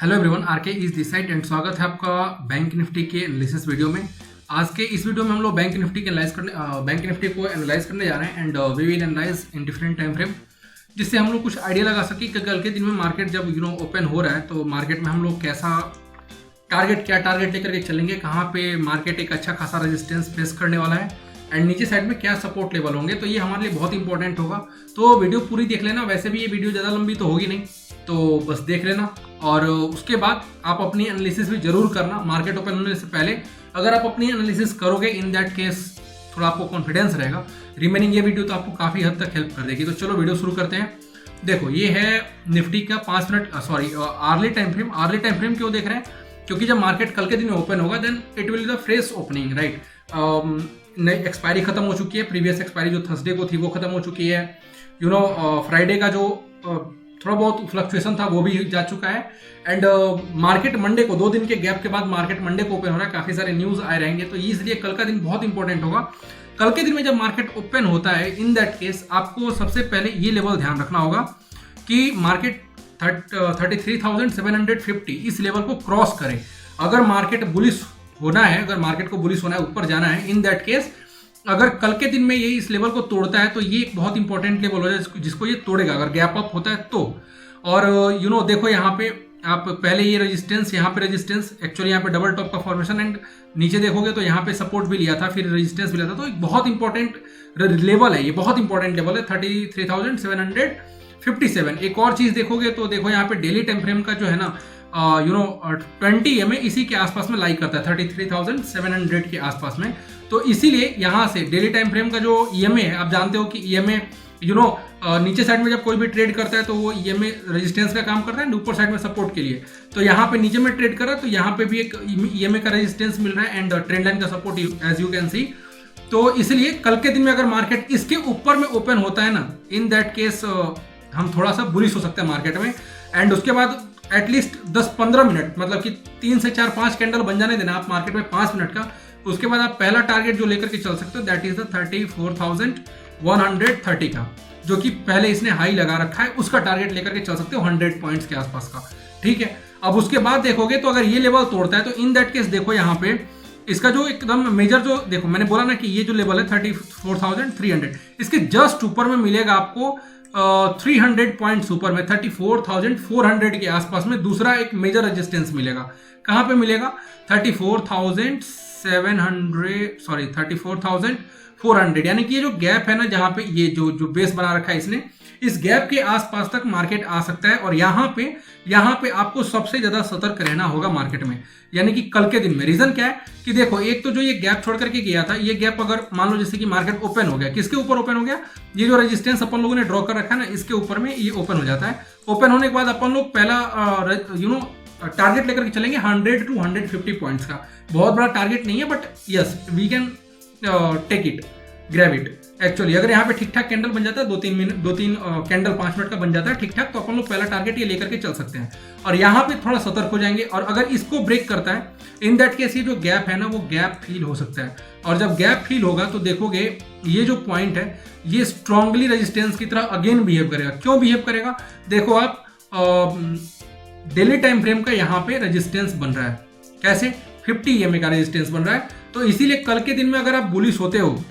Hello everyone, RK is this side and स्वागत है आपका बैंक निफ्टी के एनालिसिस वीडियो में। आज के इस वीडियो में हम लोग बैंक निफ्टी को एनालाइज करने जा रहे हैं and we will analyse in different time frame, जिससे हम लोग कुछ आइडिया लगा सके कि कल के दिन में मार्केट जब ओपन हो रहा है तो मार्केट में हम लोग क्या टारगेट लेकर के चलेंगे, कहाँ पे मार्केट एक अच्छा खासा रेजिस्टेंस फेस करने वाला है एंड नीचे साइड में क्या सपोर्ट लेवल होंगे। तो ये हमारे लिए बहुत इंपॉर्टेंट होगा, तो वीडियो पूरी देख लेना। वैसे भी ये वीडियो ज़्यादा लंबी तो होगी नहीं, तो बस देख लेना और उसके बाद आप अपनी एनालिसिस भी जरूर करना मार्केट ओपन होने से पहले। अगर आप अपनी एनालिसिस करोगे इन दैट केस थोड़ा आपको कॉन्फिडेंस रहेगा। रिमेनिंग ये वीडियो तो आपको काफ़ी हद तक हेल्प कर देगी। तो चलो वीडियो शुरू करते हैं। देखो, ये है निफ्टी का 5 minute early time frame. Early time frame क्यों देख रहे हैं? क्योंकि जब मार्केट कल के दिन में ओपन होगा then it will be the fresh opening, right. नई एक्सपायरी खत्म हो चुकी है, प्रीवियस एक्सपायरी जो थर्सडे को थी वो खत्म हो चुकी है। फ्राइडे का जो थोड़ा बहुत फ्लक्चुएशन था वो भी जा चुका है एंड मार्केट मंडे को 2 दिन के गैप के बाद मार्केट मंडे को ओपन हो रहा है। काफी सारे न्यूज आए रहेंगे, तो इसलिए कल का दिन बहुत इंपॉर्टेंट होगा। कल के दिन में जब मार्केट ओपन होता है इन दैट केस आपको सबसे पहले ये लेवल ध्यान रखना होगा कि मार्केट 33,750 इस लेवल को क्रॉस करे। अगर मार्केट बुलिश होना है, अगर मार्केट को बुलिश होना है, ऊपर जाना है, इन दैट केस अगर कल के दिन में ये इस लेवल को तोड़ता है तो ये एक बहुत इंपॉर्टेंट लेवल हो जाए जिसको ये तोड़ेगा अगर गैप अप होता है तो। और देखो यहाँ पे आप पहले ये रेजिस्टेंस, यहाँ पे रेजिस्टेंस, एक्चुअली यहाँ पे डबल टॉप का फॉर्मेशन एंड नीचे देखोगे तो यहाँ पे सपोर्ट भी लिया था, फिर रेजिस्टेंस भी लिया था। तो एक बहुत इंपॉर्टेंट लेवल है, ये बहुत इंपॉर्टेंट लेवल है 33,757। एक और चीज देखोगे तो देखो यहाँ पे डेली टाइम फ्रेम का जो है ना 20 EMA इसी के आसपास में लाइक करता है 33,700 के आसपास में। तो इसीलिए यहाँ से डेली टाइम फ्रेम का जो EMA है, आप जानते हो कि EMA नीचे साइड में जब कोई भी ट्रेड करता है तो वो EMA रेजिस्टेंस का काम करता है ऊपर साइड में सपोर्ट के लिए। तो यहाँ पे नीचे में ट्रेड कर रहा है तो यहाँ पे भी एक EMA का रेजिस्टेंस मिल रहा है एंड ट्रेंड लाइन का support as you can see. तो इसलिए कल के दिन में अगर मार्केट इसके ऊपर में ओपन होता है ना, इन दैट केस हम थोड़ा सा बुलिश हो सकते हैं मार्केट में। एंड उसके बाद एटलीस्ट 10-15 मिनट, मतलब कि 3 से 4-5 कैंडल बन जाने देना आप मार्केट में 5 मिनट का। उसके बाद आप पहला टारगेट जो लेकर के चल सकते हो दैट इज द 34,130 का, जो कि पहले इसने हाई लगा रखा है, उसका टारगेट लेकर के चल सकते हो 100 पॉइंट्स के आसपास का, ठीक है। अब उसके बाद देखोगे तो अगर ये लेवल तोड़ता है तो इन दैट केस देखो यहाँ पे इसका जो एकदम मेजर जो देखो, मैंने बोला ना कि ये जो लेवल है 34,300, इसके जस्ट ऊपर में मिलेगा आपको 300 पॉइंट्स ऊपर में 34,400 के आसपास में दूसरा एक मेजर रेजिस्टेंस मिलेगा। कहां पे मिलेगा? 34,400, यानी कि ये जो गैप है ना, जहां पे ये जो बेस बना रखा है इसने, इस गैप के आसपास तक मार्केट आ सकता है। और यहाँ पे आपको सबसे ज्यादा सतर्क रहना होगा मार्केट में, यानी कि कल के दिन में। रीजन क्या है कि देखो, एक तो जो ये गैप छोड़ करके गया था, ये गैप अगर मान लो जैसे कि मार्केट ओपन हो गया, किसके ऊपर ओपन हो गया? ये जो रेजिस्टेंस अपन लोगों ने ड्रॉ कर रखा है ना, इसके ऊपर में ये ओपन हो जाता है। ओपन होने के बाद अपन लोग पहला टारगेट लेकर के चलेंगे 100 to 150 पॉइंट्स का। बहुत बड़ा टारगेट नहीं है, but yes we can take it, grab it. Actually अगर यहाँ पे ठीक ठाक कैंडल बन जाता है, 2-3 कैंडल 5 मिनट का बन जाता है ठीक ठाक, तो अपन लोग पहला टारगेट ये लेकर के चल सकते हैं और यहाँ पे थोड़ा सतर्क हो जाएंगे। और अगर इसको ब्रेक करता है इन दैट केस ये जो गैप है ना, वो गैप फील हो सकता है। और जब गैप फील होगा तो देखोगे ये जो पॉइंट है ये स्ट्रांगली रेजिस्टेंस की तरह अगेन बिहेव करेगा। क्यों बिहेव करेगा? देखो आप डेली टाइम फ्रेम का यहाँ पे रेजिस्टेंस बन रहा है, कैसे? 50 EMA का रेजिस्टेंस बन रहा है। तो इसीलिए कल के दिन में अगर आप बुलिश होते हो,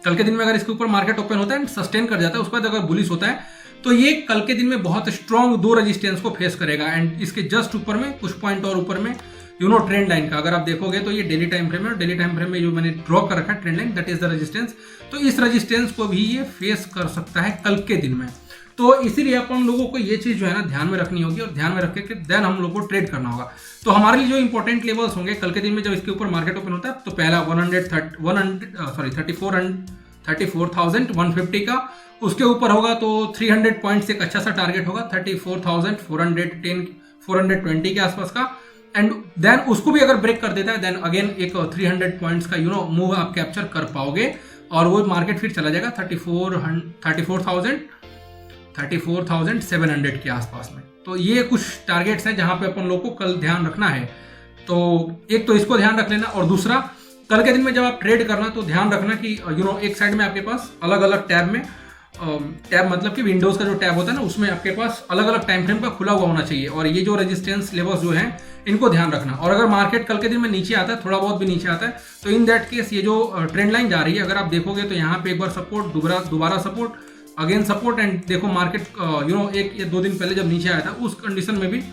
कल के दिन में अगर इसके ऊपर मार्केट ओपन होता है एंड सस्टेन कर जाता है, उसके बाद अगर बुलिश होता है तो ये कल के दिन में बहुत स्ट्रॉन्ग 2 रेजिस्टेंस को फेस करेगा। एंड इसके जस्ट ऊपर में कुछ पॉइंट और ऊपर में ट्रेंड लाइन का अगर आप देखोगे तो ये डेली टाइम फ्रेम है, और डेली टाइम फ्रेम में जो मैंने ड्रॉ कर रखा है trend line, that is the resistance. तो इस रेजिस्टेंस को भी ये फेस कर सकता है कल के दिन में। तो इसीलिए अपन लोगों को ये चीज जो है ना 34 में रखनी होगी और ध्यान में रख के देन हम लोग को ट्रेड करना होगा। तो हमारे लिए जो इंपॉर्टेंट लेवल्स होंगे कल के दिन में जब इसके ऊपर मार्केट ओपन होता है, तो पहला 34,150 का, उसके ऊपर होगा तो 300 पॉइंट्स एक अच्छा सा टारगेट होगा 34,420 के आसपास का। एंड देन उसको भी अगर ब्रेक कर देता है देन अगेन एक 300 पॉइंट्स का मूव आप कैप्चर कर पाओगे और वो मार्केट फिर चला जाएगा 34,700 के आसपास में। तो ये कुछ टारगेट्स हैं जहां पे अपन लोग को कल ध्यान रखना है। तो एक तो इसको ध्यान रख लेना, और दूसरा कल के दिन में जब आप ट्रेड करना तो ध्यान रखना कि एक साइड में आपके पास अलग अलग टैब में टैब मतलब कि विंडोज का जो टैब होता है ना, उसमें आपके पास अलग अलग टाइम फ्रेम का खुला हुआ होना चाहिए, और ये जो रेजिस्टेंस लेवल्स जो हैं इनको ध्यान रखना। और अगर मार्केट कल के दिन में नीचे आता है, थोड़ा बहुत भी नीचे आता है, तो इन दैट केस ये जो ट्रेंड लाइन जा रही है, अगर आप देखोगे तो यहाँ पे एक बार सपोर्ट, दोबारा सपोर्ट, अगेन सपोर्ट, एंड देखो मार्केट एक या 2 दिन पहले जब नीचे आया था उस कंडीशन में भी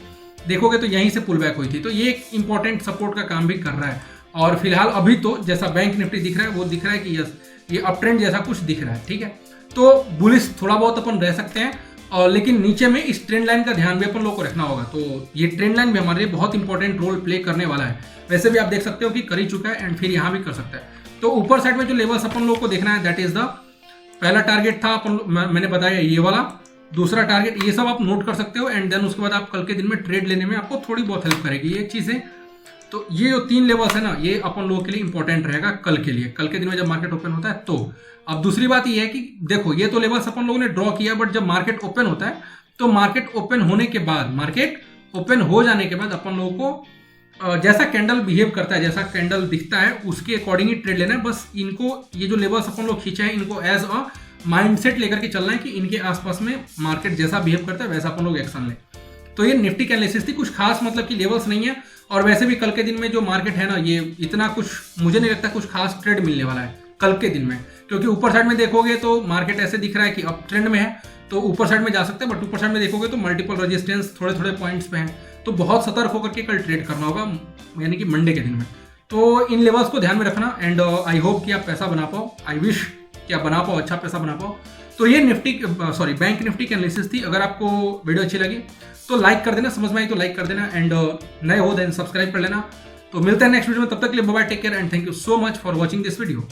देखोगे तो यहीं से पुल बैक हुई थी। तो ये एक इंपॉर्टेंट सपोर्ट का काम भी कर रहा है। और फिलहाल अभी तो जैसा बैंक निफ्टी दिख रहा है वो दिख रहा है कि यस, ये अप ट्रेंड जैसा कुछ दिख रहा है, ठीक है। तो बुलिश थोड़ा बहुत अपन रह सकते हैं, और लेकिन नीचे में इस ट्रेंड लाइन का ध्यान भी अपन लोग को रखना होगा। तो ये ट्रेंड लाइन भी हमारे लिए बहुत इंपॉर्टेंट रोल प्ले करने वाला है। वैसे भी आप देख सकते हो कि कर ही चुका है, एंड फिर यहाँ भी कर सकता है। तो ऊपर साइड में जो लेवल्स अपन लोग को देखना है, दैट इज द पहला टारगेट था अपन मैंने बताया ये वाला, दूसरा टारगेट, ये सब आप नोट कर सकते हो। एंड देन उसके बाद आप कल के दिन में ट्रेड लेने में आपको थोड़ी बहुत हेल्प करेगी ये चीजें। तो ये जो 3 लेवल्स है ना, ये अपन लोगों के लिए इंपॉर्टेंट रहेगा कल के लिए, कल के दिन में जब मार्केट ओपन होता है तो। अब दूसरी बात ये है कि देखो ये तो लेवल्स अपन लोगों ने ड्रॉ किया, बट जब मार्केट ओपन होता है तो मार्केट ओपन होने के बाद, मार्केट ओपन हो जाने के बाद अपन लोगों को जैसा कैंडल बिहेव करता है, जैसा कैंडल दिखता है उसके अकॉर्डिंग ही ट्रेड लेना है। बस इनको, ये जो लेवल्स अपन लोग खींचे हैं, इनको एज अ माइंडसेट लेकर के चलना है कि इनके आसपास में मार्केट जैसा बिहेव करता है वैसा अपन लोग एक्शन लें। तो ये निफ्टी की एनालिसिस थी, कुछ खास मतलब कि लेवल्स नहीं है। और वैसे भी कल के दिन में जो मार्केट है ना, ये इतना कुछ मुझे नहीं लगता कुछ खास ट्रेड मिलने वाला है कल के दिन में, क्योंकि ऊपर साइड में देखोगे तो मार्केट ऐसे दिख रहा है कि अप ट्रेंड में है, तो ऊपर साइड में जा सकते हैं। बट ऊपर साइड में देखोगे तो मल्टीपल रेजिस्टेंस थोड़े थोड़े पॉइंट्स पे हैं, तो बहुत सतर्क होकर के कल ट्रेड करना होगा, यानी कि मंडे के दिन में। तो इन लेवल्स को ध्यान में रखना, एंड आई होप कि आप पैसा बना पाओ, आई विश कि आप बना पाओ, अच्छा पैसा बना पाओ। तो ये बैंक निफ्टी की एनालिसिस थी। अगर आपको वीडियो अच्छी लगी तो लाइक कर देना, समझ में आई तो लाइक कर देना, एंड नए हो देन सब्सक्राइब कर लेना। तो मिलते हैं नेक्स्ट वीडियो में, तब तक के लिए bye bye, take care and thank you so much for watching this video.